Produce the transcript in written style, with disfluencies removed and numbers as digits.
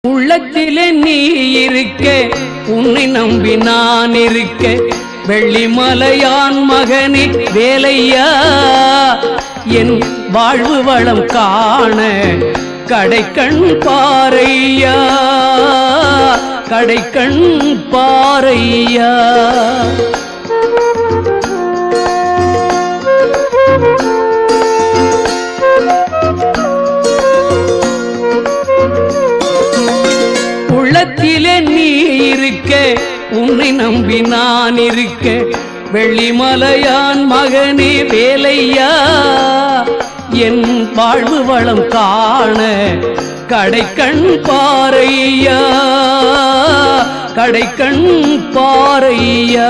உள்ளத்திலே நீ இருக்க, உன்னை நம்பி நான் இருக்க, வெள்ளிமலையான் மகனே வேலையா, என் வாழ்வு வளம் காண கடைக்கண் பாரையா, கடைக்கண் பாரையா. உள்ளத்திலே நீ இருக்க, உன்னை நம்பி நான் இருக்க, வெள்ளிமலையான் மகனே வேலையா, என் வாழ்வு வளம் காண கடைக்கண் பாரையா, கடைக்கண் பாரையா.